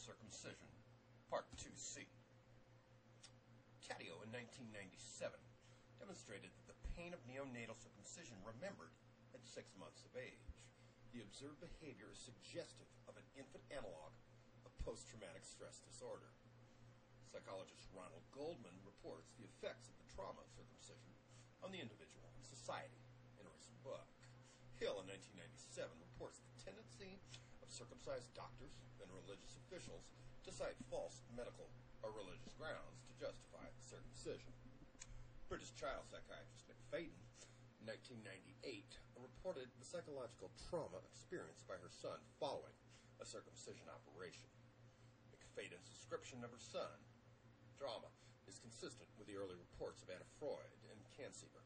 Circumcision, Part 2C. Cadio in 1997 demonstrated that the pain of neonatal circumcision remembered at 6 months of age. The observed behavior is suggestive of an infant analog of post-traumatic stress disorder. Psychologist Ronald Goldman reports the effects of the trauma of circumcision on the individual and society in a recent book. Hill in 1997 reports the tendency of circumcised doctors and religious officials to cite false medical or religious grounds to justify circumcision. British child psychiatrist McFadden in 1998 reported the psychological trauma experienced by her son following a circumcision operation. McFadden's description of her son trauma is consistent with the early reports of Anna Freud and Cansever.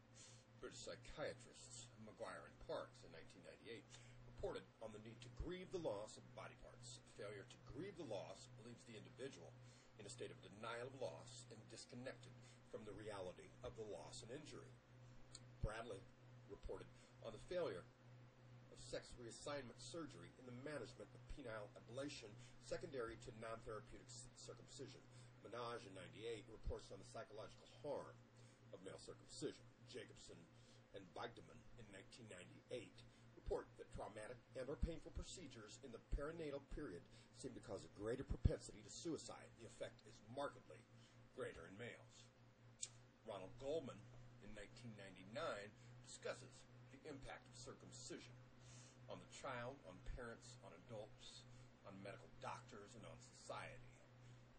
British psychiatrists Maguire and Parks in 1998 reported on the need to grieve the loss of body parts. Failure to grieve the loss leaves the individual in a state of denial of loss and disconnected from the reality of the loss and injury. Bradley reported on the failure of sex reassignment surgery in the management of penile ablation secondary to non-therapeutic circumcision. Minaj in 1998 reports on the psychological harm of male circumcision. Jacobson and Weigdemann in 1998 report that traumatic and or painful procedures in the perinatal period seem to cause a greater propensity to suicide. The effect is markedly greater in males. Ronald Goldman in 1999 discusses the impact of circumcision on the child, on parents, on adults, on medical doctors, and on society.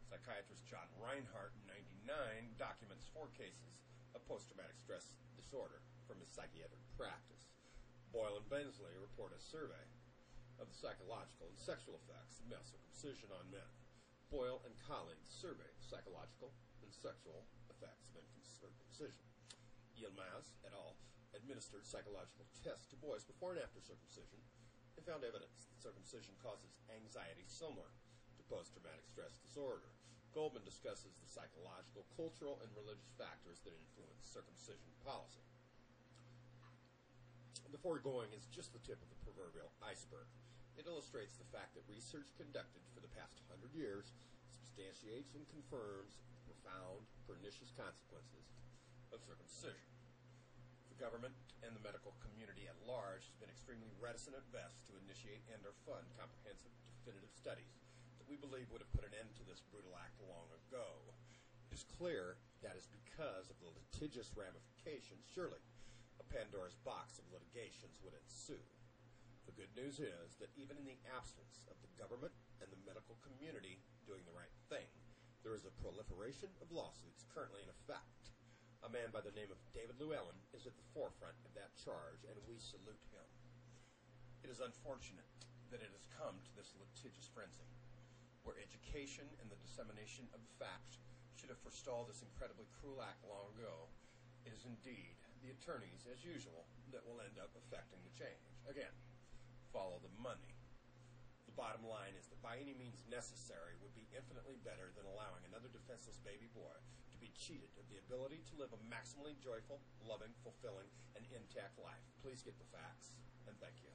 Psychiatrist John Reinhardt in 1999 documents 4 cases of post-traumatic stress disorder from his psychiatric practice. Boyle and Bensley report a survey of the psychological and sexual effects of male circumcision on men. Boyle and colleagues surveyed psychological and sexual effects of infant circumcision. Yilmaz et al. Administered psychological tests to boys before and after circumcision and found evidence that circumcision causes anxiety similar to post-traumatic stress disorder. Goldman discusses the psychological, cultural, and religious factors that influence circumcision policy. The foregoing is just the tip of the proverbial iceberg. It illustrates the fact that research conducted for the past 100 years substantiates and confirms the profound, pernicious consequences of circumcision. The government and the medical community at large has been extremely reticent at best to initiate and or fund comprehensive, definitive studies that we believe would have put an end to this brutal act long ago. It is clear that is because of the litigious ramifications. Surely, a Pandora's box of litigations would ensue. The good news is that even in the absence of the government and the medical community doing the right thing, there is a proliferation of lawsuits currently in effect. A man by the name of David Llewellyn is at the forefront of that charge, and we salute him. It is unfortunate that it has come to this litigious frenzy, where education and the dissemination of the facts should have forestalled this incredibly cruel act long ago. It is indeed the attorneys, as usual, that will end up affecting the change. Again, follow the money. The bottom line is that by any means necessary would be infinitely better than allowing another defenseless baby boy to be cheated of the ability to live a maximally joyful, loving, fulfilling, and intact life. Please get the facts, and thank you.